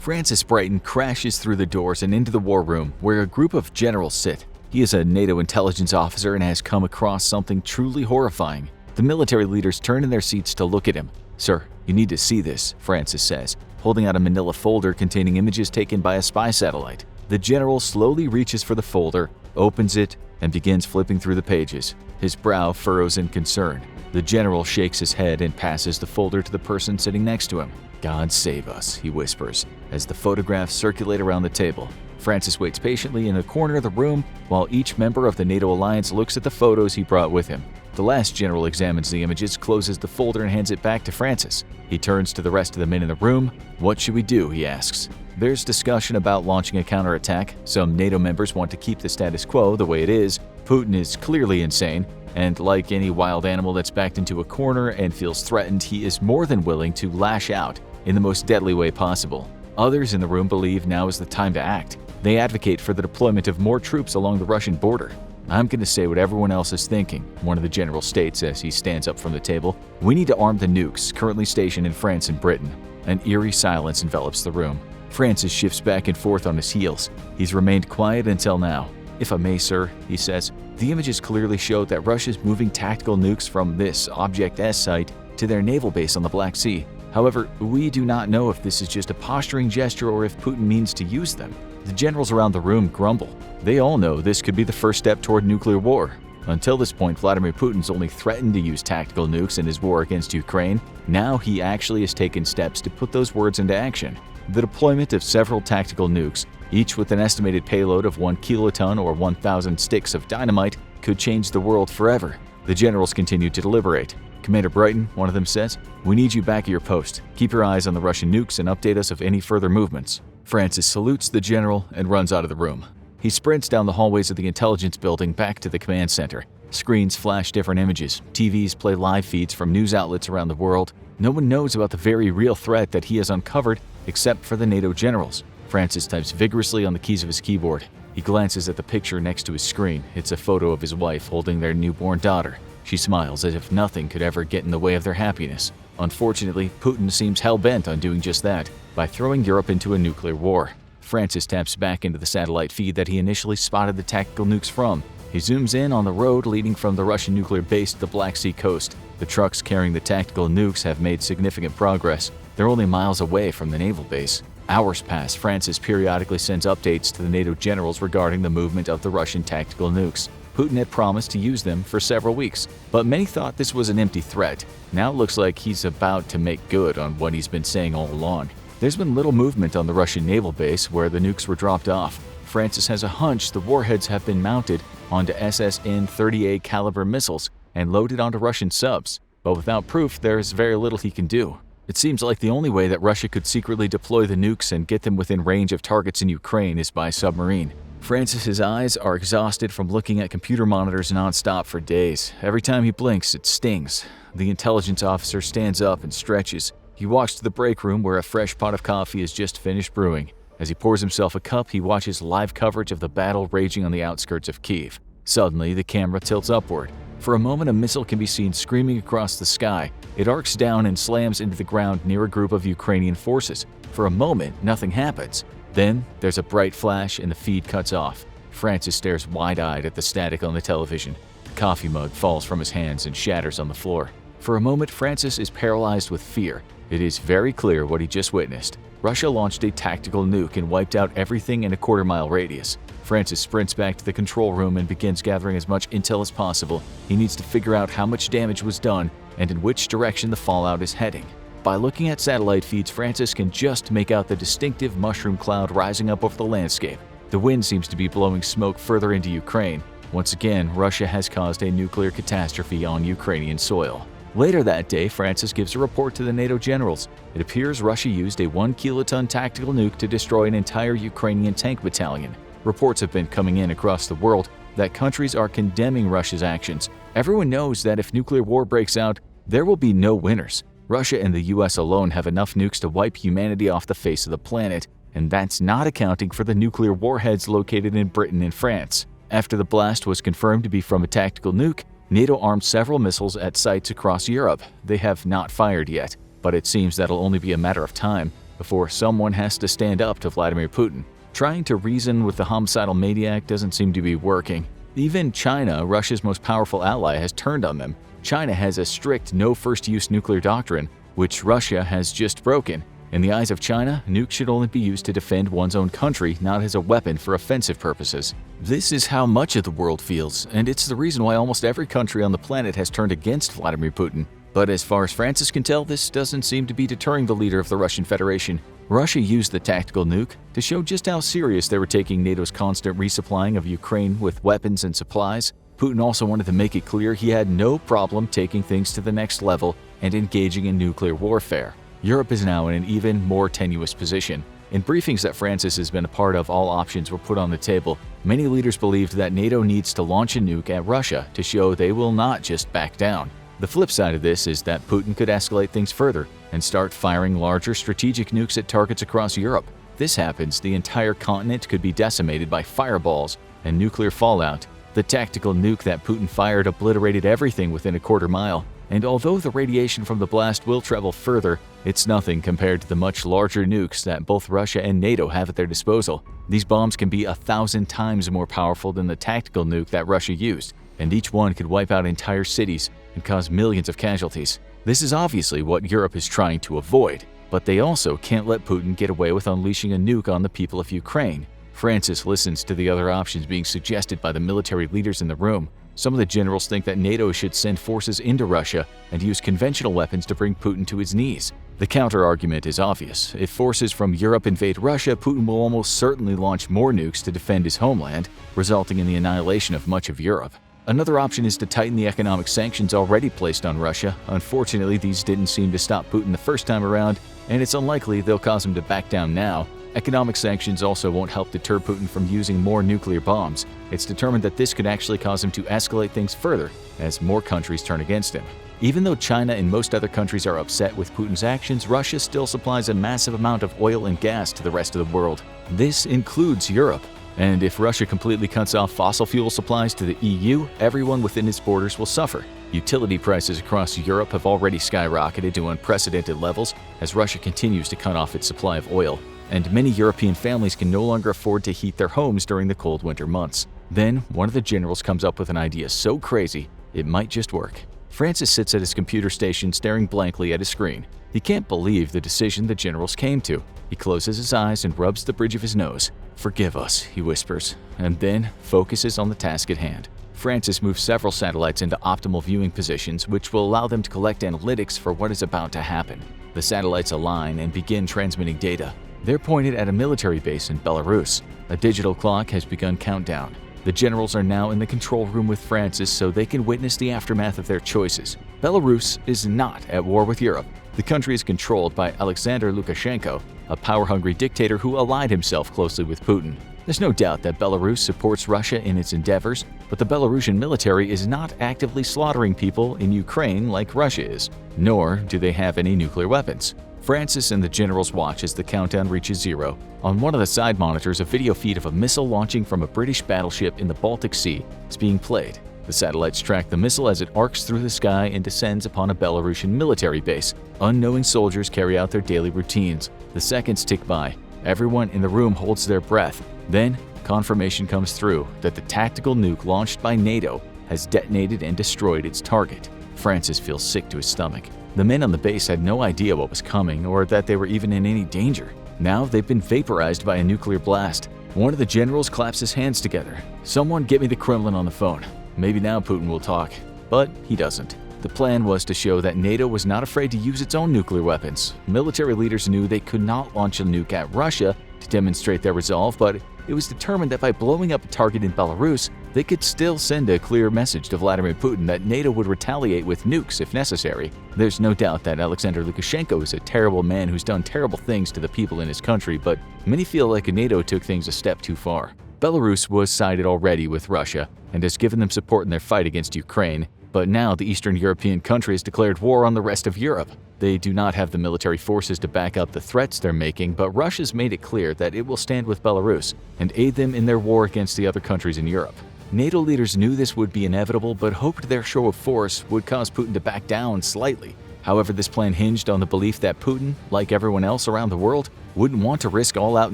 Francis Brighton crashes through the doors and into the war room where a group of generals sit. He is a NATO intelligence officer and has come across something truly horrifying. The military leaders turn in their seats to look at him. "Sir, you need to see this," Francis says, holding out a manila folder containing images taken by a spy satellite. The general slowly reaches for the folder, opens it, and begins flipping through the pages. His brow furrows in concern. The general shakes his head and passes the folder to the person sitting next to him. "God save us," he whispers, as the photographs circulate around the table. Francis waits patiently in a corner of the room while each member of the NATO alliance looks at the photos he brought with him. The last general examines the images, closes the folder, and hands it back to Francis. He turns to the rest of the men in the room. "What should we do?" he asks. There's discussion about launching a counterattack. Some NATO members want to keep the status quo the way it is. Putin is clearly insane, and like any wild animal that's backed into a corner and feels threatened, he is more than willing to lash out in the most deadly way possible. Others in the room believe now is the time to act. They advocate for the deployment of more troops along the Russian border. "I'm going to say what everyone else is thinking," one of the generals states as he stands up from the table. "We need to arm the nukes currently stationed in France and Britain." An eerie silence envelops the room. Francis shifts back and forth on his heels. He's remained quiet until now. "If I may, sir," he says, "the images clearly show that Russia's moving tactical nukes from this Object S site to their naval base on the Black Sea. However, we do not know if this is just a posturing gesture or if Putin means to use them." The generals around the room grumble. They all know this could be the first step toward nuclear war. Until this point, Vladimir Putin's only threatened to use tactical nukes in his war against Ukraine. Now he actually has taken steps to put those words into action. The deployment of several tactical nukes, each with an estimated payload of 1 kiloton or 1,000 sticks of dynamite, could change the world forever. The generals continue to deliberate. "Commander Brighton," one of them says, "we need you back at your post. Keep your eyes on the Russian nukes and update us of any further movements." Francis salutes the general and runs out of the room. He sprints down the hallways of the intelligence building back to the command center. Screens flash different images. TVs play live feeds from news outlets around the world. No one knows about the very real threat that he has uncovered except for the NATO generals. Francis types vigorously on the keys of his keyboard. He glances at the picture next to his screen. It's a photo of his wife holding their newborn daughter. She smiles as if nothing could ever get in the way of their happiness. Unfortunately, Putin seems hell-bent on doing just that, by throwing Europe into a nuclear war. Francis taps back into the satellite feed that he initially spotted the tactical nukes from. He zooms in on the road leading from the Russian nuclear base to the Black Sea coast. The trucks carrying the tactical nukes have made significant progress. They're only miles away from the naval base. Hours pass. Francis periodically sends updates to the NATO generals regarding the movement of the Russian tactical nukes. Putin had promised to use them for several weeks, but many thought this was an empty threat. Now it looks like he's about to make good on what he's been saying all along. There's been little movement on the Russian naval base where the nukes were dropped off. Francis has a hunch the warheads have been mounted onto SSN-30A caliber missiles and loaded onto Russian subs, but without proof, there's very little he can do. It seems like the only way that Russia could secretly deploy the nukes and get them within range of targets in Ukraine is by submarine. Francis's eyes are exhausted from looking at computer monitors nonstop for days. Every time he blinks, it stings. The intelligence officer stands up and stretches. He walks to the break room where a fresh pot of coffee is just finished brewing. As he pours himself a cup, he watches live coverage of the battle raging on the outskirts of Kyiv. Suddenly, the camera tilts upward. For a moment, a missile can be seen screaming across the sky. It arcs down and slams into the ground near a group of Ukrainian forces. For a moment, nothing happens. Then, there's a bright flash and the feed cuts off. Francis stares wide-eyed at the static on the television. The coffee mug falls from his hands and shatters on the floor. For a moment, Francis is paralyzed with fear. It is very clear what he just witnessed. Russia launched a tactical nuke and wiped out everything in a quarter-mile radius. Francis sprints back to the control room and begins gathering as much intel as possible. He needs to figure out how much damage was done and in which direction the fallout is heading. By looking at satellite feeds, Francis can just make out the distinctive mushroom cloud rising up over the landscape. The wind seems to be blowing smoke further into Ukraine. Once again, Russia has caused a nuclear catastrophe on Ukrainian soil. Later that day, Francis gives a report to the NATO generals. It appears Russia used a 1 kiloton tactical nuke to destroy an entire Ukrainian tank battalion. Reports have been coming in across the world that countries are condemning Russia's actions. Everyone knows that if nuclear war breaks out, there will be no winners. Russia and the US alone have enough nukes to wipe humanity off the face of the planet, and that's not accounting for the nuclear warheads located in Britain and France. After the blast was confirmed to be from a tactical nuke, NATO armed several missiles at sites across Europe. They have not fired yet, but it seems that'll only be a matter of time before someone has to stand up to Vladimir Putin. Trying to reason with the homicidal maniac doesn't seem to be working. Even China, Russia's most powerful ally, has turned on them. China has a strict no first-use nuclear doctrine, which Russia has just broken. In the eyes of China, nukes should only be used to defend one's own country, not as a weapon for offensive purposes. This is how much of the world feels, and it's the reason why almost every country on the planet has turned against Vladimir Putin. But as far as Francis can tell, this doesn't seem to be deterring the leader of the Russian Federation. Russia used the tactical nuke to show just how serious they were taking NATO's constant resupplying of Ukraine with weapons and supplies. Putin also wanted to make it clear he had no problem taking things to the next level and engaging in nuclear warfare. Europe is now in an even more tenuous position. In briefings that Francis has been a part of, all options were put on the table. Many leaders believed that NATO needs to launch a nuke at Russia to show they will not just back down. The flip side of this is that Putin could escalate things further and start firing larger strategic nukes at targets across Europe. If this happens, the entire continent could be decimated by fireballs and nuclear fallout. The tactical nuke that Putin fired obliterated everything within a quarter mile, and although the radiation from the blast will travel further, it's nothing compared to the much larger nukes that both Russia and NATO have at their disposal. These bombs can be 1,000 times more powerful than the tactical nuke that Russia used, and each one could wipe out entire cities and cause millions of casualties. This is obviously what Europe is trying to avoid, but they also can't let Putin get away with unleashing a nuke on the people of Ukraine. Francis listens to the other options being suggested by the military leaders in the room. Some of the generals think that NATO should send forces into Russia and use conventional weapons to bring Putin to his knees. The counter-argument is obvious. If forces from Europe invade Russia, Putin will almost certainly launch more nukes to defend his homeland, resulting in the annihilation of much of Europe. Another option is to tighten the economic sanctions already placed on Russia. Unfortunately, these didn't seem to stop Putin the first time around, and it's unlikely they'll cause him to back down now. Economic sanctions also won't help deter Putin from using more nuclear bombs. It's determined that this could actually cause him to escalate things further as more countries turn against him. Even though China and most other countries are upset with Putin's actions, Russia still supplies a massive amount of oil and gas to the rest of the world. This includes Europe. And if Russia completely cuts off fossil fuel supplies to the EU, everyone within its borders will suffer. Utility prices across Europe have already skyrocketed to unprecedented levels as Russia continues to cut off its supply of oil, and many European families can no longer afford to heat their homes during the cold winter months. Then, one of the generals comes up with an idea so crazy, it might just work. Francis sits at his computer station staring blankly at his screen. He can't believe the decision the generals came to. He closes his eyes and rubs the bridge of his nose. "Forgive us," he whispers, and then focuses on the task at hand. Francis moves several satellites into optimal viewing positions, which will allow them to collect analytics for what is about to happen. The satellites align and begin transmitting data. They're pointed at a military base in Belarus. A digital clock has begun countdown. The generals are now in the control room with Francis so they can witness the aftermath of their choices. Belarus is not at war with Europe. The country is controlled by Alexander Lukashenko, a power-hungry dictator who allied himself closely with Putin. There's no doubt that Belarus supports Russia in its endeavors, but the Belarusian military is not actively slaughtering people in Ukraine like Russia is, nor do they have any nuclear weapons. Francis and the generals watch as the countdown reaches zero. On one of the side monitors, a video feed of a missile launching from a British battleship in the Baltic Sea is being played. The satellites track the missile as it arcs through the sky and descends upon a Belarusian military base. Unknowing soldiers carry out their daily routines. The seconds tick by. Everyone in the room holds their breath. Then, confirmation comes through that the tactical nuke launched by NATO has detonated and destroyed its target. Francis feels sick to his stomach. The men on the base had no idea what was coming or that they were even in any danger. Now they've been vaporized by a nuclear blast. One of the generals claps his hands together. "Someone get me the Kremlin on the phone." Maybe now Putin will talk, but he doesn't. The plan was to show that NATO was not afraid to use its own nuclear weapons. Military leaders knew they could not launch a nuke at Russia to demonstrate their resolve, but it was determined that by blowing up a target in Belarus, they could still send a clear message to Vladimir Putin that NATO would retaliate with nukes if necessary. There's no doubt that Alexander Lukashenko is a terrible man who's done terrible things to the people in his country, but many feel like NATO took things a step too far. Belarus was sided already with Russia and has given them support in their fight against Ukraine, but now the Eastern European country has declared war on the rest of Europe. They do not have the military forces to back up the threats they're making, but Russia's made it clear that it will stand with Belarus and aid them in their war against the other countries in Europe. NATO leaders knew this would be inevitable, but hoped their show of force would cause Putin to back down slightly. However, this plan hinged on the belief that Putin, like everyone else around the world, wouldn't want to risk all-out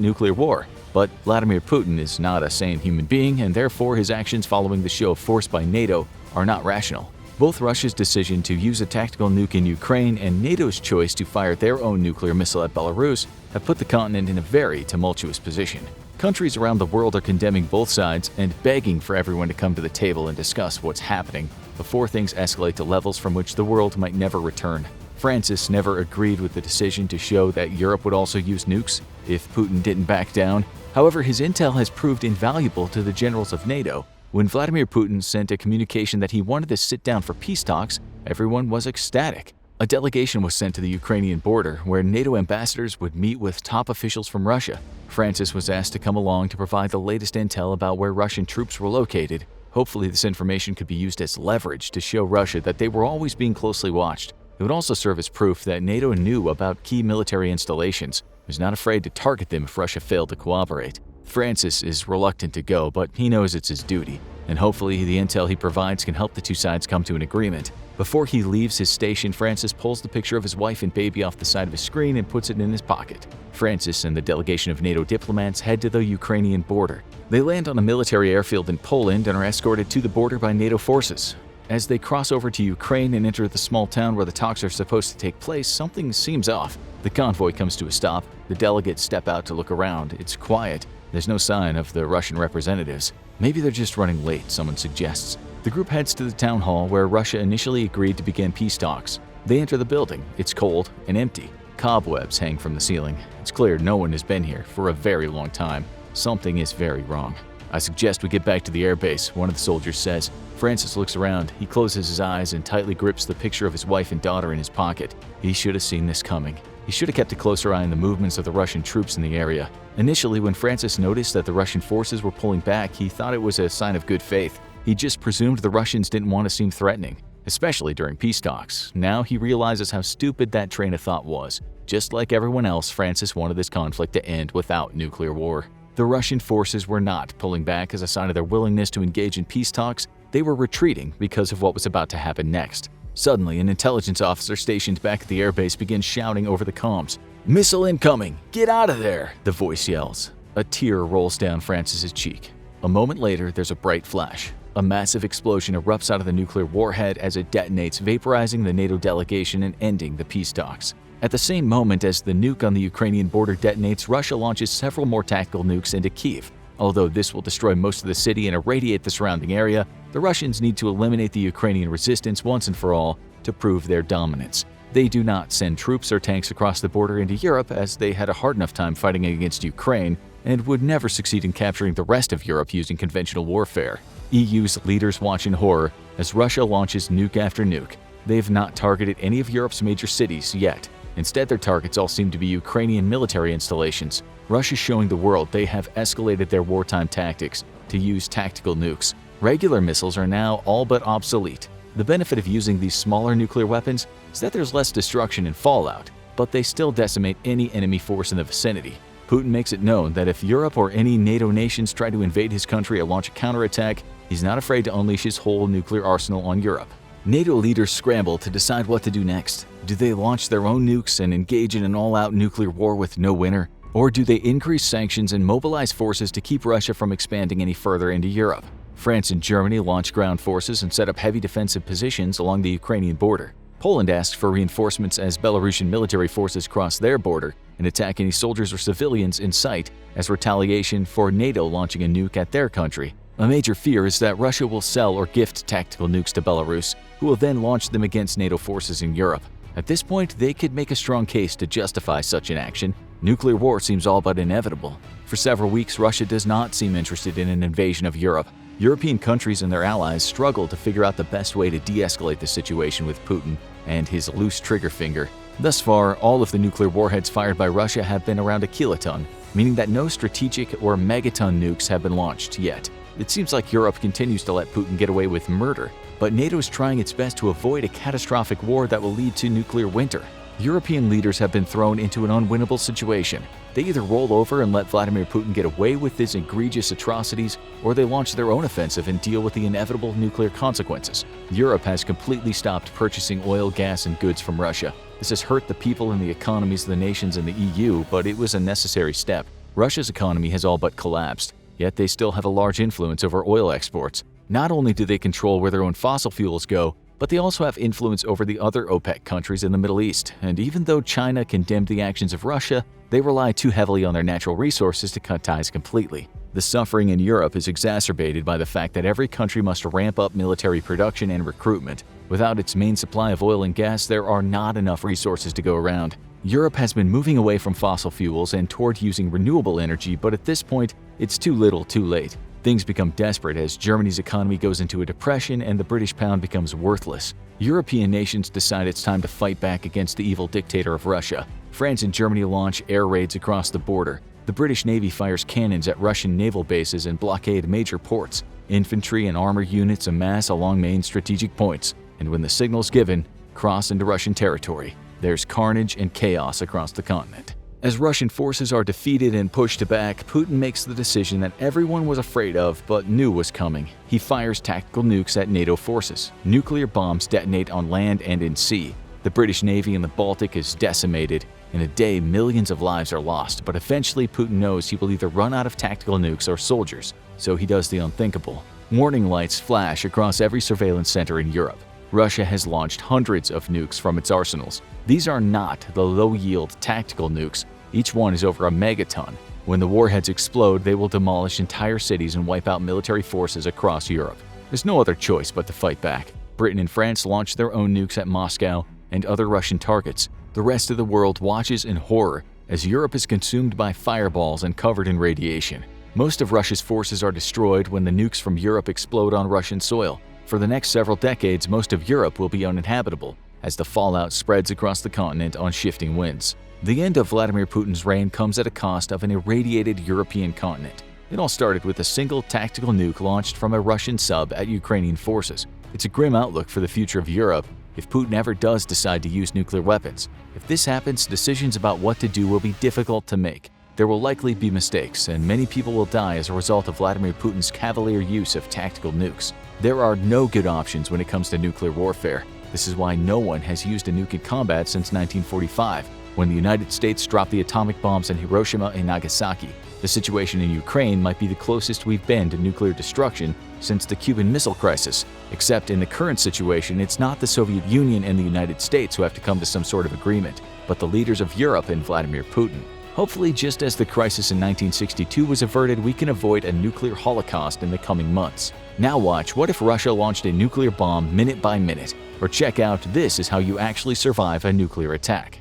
nuclear war. But Vladimir Putin is not a sane human being, and therefore his actions following the show of force by NATO are not rational. Both Russia's decision to use a tactical nuke in Ukraine and NATO's choice to fire their own nuclear missile at Belarus have put the continent in a very tumultuous position. Countries around the world are condemning both sides and begging for everyone to come to the table and discuss what's happening before things escalate to levels from which the world might never return. Francis never agreed with the decision to show that Europe would also use nukes if Putin didn't back down. However, his intel has proved invaluable to the generals of NATO. When Vladimir Putin sent a communication that he wanted to sit down for peace talks, everyone was ecstatic. A delegation was sent to the Ukrainian border, where NATO ambassadors would meet with top officials from Russia. Francis was asked to come along to provide the latest intel about where Russian troops were located. Hopefully, this information could be used as leverage to show Russia that they were always being closely watched. It would also serve as proof that NATO knew about key military installations, was not afraid to target them if Russia failed to cooperate. Francis is reluctant to go, but he knows it's his duty, and hopefully the intel he provides can help the two sides come to an agreement. Before he leaves his station, Francis pulls the picture of his wife and baby off the side of his screen and puts it in his pocket. Francis and the delegation of NATO diplomats head to the Ukrainian border. They land on a military airfield in Poland and are escorted to the border by NATO forces. As they cross over to Ukraine and enter the small town where the talks are supposed to take place, something seems off. The convoy comes to a stop. The delegates step out to look around. It's quiet. There's no sign of the Russian representatives. Maybe they're just running late, someone suggests. The group heads to the town hall where Russia initially agreed to begin peace talks. They enter the building. It's cold and empty. Cobwebs hang from the ceiling. It's clear no one has been here for a very long time. Something is very wrong. I suggest we get back to the airbase, one of the soldiers says. Francis looks around. He closes his eyes and tightly grips the picture of his wife and daughter in his pocket. He should have seen this coming. He should have kept a closer eye on the movements of the Russian troops in the area. Initially, when Francis noticed that the Russian forces were pulling back, he thought it was a sign of good faith. He just presumed the Russians didn't want to seem threatening, especially during peace talks. Now he realizes how stupid that train of thought was. Just like everyone else, Francis wanted this conflict to end without nuclear war. The Russian forces were not pulling back as a sign of their willingness to engage in peace talks. They were retreating because of what was about to happen next. Suddenly, an intelligence officer stationed back at the airbase begins shouting over the comms. "Missile incoming! Get out of there!" the voice yells. A tear rolls down Francis's cheek. A moment later, there's a bright flash. A massive explosion erupts out of the nuclear warhead as it detonates, vaporizing the NATO delegation and ending the peace talks. At the same moment as the nuke on the Ukrainian border detonates, Russia launches several more tactical nukes into Kyiv. Although this will destroy most of the city and irradiate the surrounding area, the Russians need to eliminate the Ukrainian resistance once and for all to prove their dominance. They do not send troops or tanks across the border into Europe, as they had a hard enough time fighting against Ukraine and would never succeed in capturing the rest of Europe using conventional warfare. EU's leaders watch in horror as Russia launches nuke after nuke. They have not targeted any of Europe's major cities yet. Instead, their targets all seem to be Ukrainian military installations. Russia's showing the world they have escalated their wartime tactics to use tactical nukes. Regular missiles are now all but obsolete. The benefit of using these smaller nuclear weapons is that there's less destruction and fallout, but they still decimate any enemy force in the vicinity. Putin makes it known that if Europe or any NATO nations try to invade his country or launch a counterattack, he's not afraid to unleash his whole nuclear arsenal on Europe. NATO leaders scramble to decide what to do next. Do they launch their own nukes and engage in an all-out nuclear war with no winner? Or do they increase sanctions and mobilize forces to keep Russia from expanding any further into Europe? France and Germany launch ground forces and set up heavy defensive positions along the Ukrainian border. Poland asked for reinforcements as Belarusian military forces cross their border and attack any soldiers or civilians in sight as retaliation for NATO launching a nuke at their country. A major fear is that Russia will sell or gift tactical nukes to Belarus, who will then launch them against NATO forces in Europe. At this point, they could make a strong case to justify such an action. Nuclear war seems all but inevitable. For several weeks, Russia does not seem interested in an invasion of Europe. European countries and their allies struggle to figure out the best way to de-escalate the situation with Putin and his loose trigger finger. Thus far, all of the nuclear warheads fired by Russia have been around a kiloton, meaning that no strategic or megaton nukes have been launched yet. It seems like Europe continues to let Putin get away with murder, but NATO is trying its best to avoid a catastrophic war that will lead to nuclear winter. European leaders have been thrown into an unwinnable situation. They either roll over and let Vladimir Putin get away with his egregious atrocities, or they launch their own offensive and deal with the inevitable nuclear consequences. Europe has completely stopped purchasing oil, gas, and goods from Russia. This has hurt the people and the economies of the nations in the EU, but it was a necessary step. Russia's economy has all but collapsed, yet they still have a large influence over oil exports. Not only do they control where their own fossil fuels go, but they also have influence over the other OPEC countries in the Middle East. And even though China condemned the actions of Russia, they rely too heavily on their natural resources to cut ties completely. The suffering in Europe is exacerbated by the fact that every country must ramp up military production and recruitment. Without its main supply of oil and gas, there are not enough resources to go around. Europe has been moving away from fossil fuels and toward using renewable energy, but at this point, it's too little too late. Things become desperate as Germany's economy goes into a depression and the British pound becomes worthless. European nations decide it's time to fight back against the evil dictator of Russia. France and Germany launch air raids across the border. The British Navy fires cannons at Russian naval bases and blockade major ports. Infantry and armor units amass along main strategic points, and when the signal's given, cross into Russian territory. There's carnage and chaos across the continent. As Russian forces are defeated and pushed back, Putin makes the decision that everyone was afraid of but knew was coming. He fires tactical nukes at NATO forces. Nuclear bombs detonate on land and in sea. The British Navy in the Baltic is decimated. In a day, millions of lives are lost, but eventually Putin knows he will either run out of tactical nukes or soldiers, so he does the unthinkable. Warning lights flash across every surveillance center in Europe. Russia has launched hundreds of nukes from its arsenals. These are not the low-yield tactical nukes. Each one is over a megaton. When the warheads explode, they will demolish entire cities and wipe out military forces across Europe. There's no other choice but to fight back. Britain and France launch their own nukes at Moscow and other Russian targets. The rest of the world watches in horror as Europe is consumed by fireballs and covered in radiation. Most of Russia's forces are destroyed when the nukes from Europe explode on Russian soil. For the next several decades, most of Europe will be uninhabitable as the fallout spreads across the continent on shifting winds. The end of Vladimir Putin's reign comes at a cost of an irradiated European continent. It all started with a single tactical nuke launched from a Russian sub at Ukrainian forces. It's a grim outlook for the future of Europe if Putin ever does decide to use nuclear weapons. If this happens, decisions about what to do will be difficult to make. There will likely be mistakes, and many people will die as a result of Vladimir Putin's cavalier use of tactical nukes. There are no good options when it comes to nuclear warfare. This is why no one has used a nuke in combat since 1945, when the United States dropped the atomic bombs in Hiroshima and Nagasaki. The situation in Ukraine might be the closest we've been to nuclear destruction since the Cuban Missile Crisis, except in the current situation, it's not the Soviet Union and the United States who have to come to some sort of agreement, but the leaders of Europe and Vladimir Putin. Hopefully, just as the crisis in 1962 was averted, we can avoid a nuclear holocaust in the coming months. Now watch What If Russia Launched a Nuclear Bomb Minute by Minute, or check out This Is How You Actually Survive a Nuclear Attack.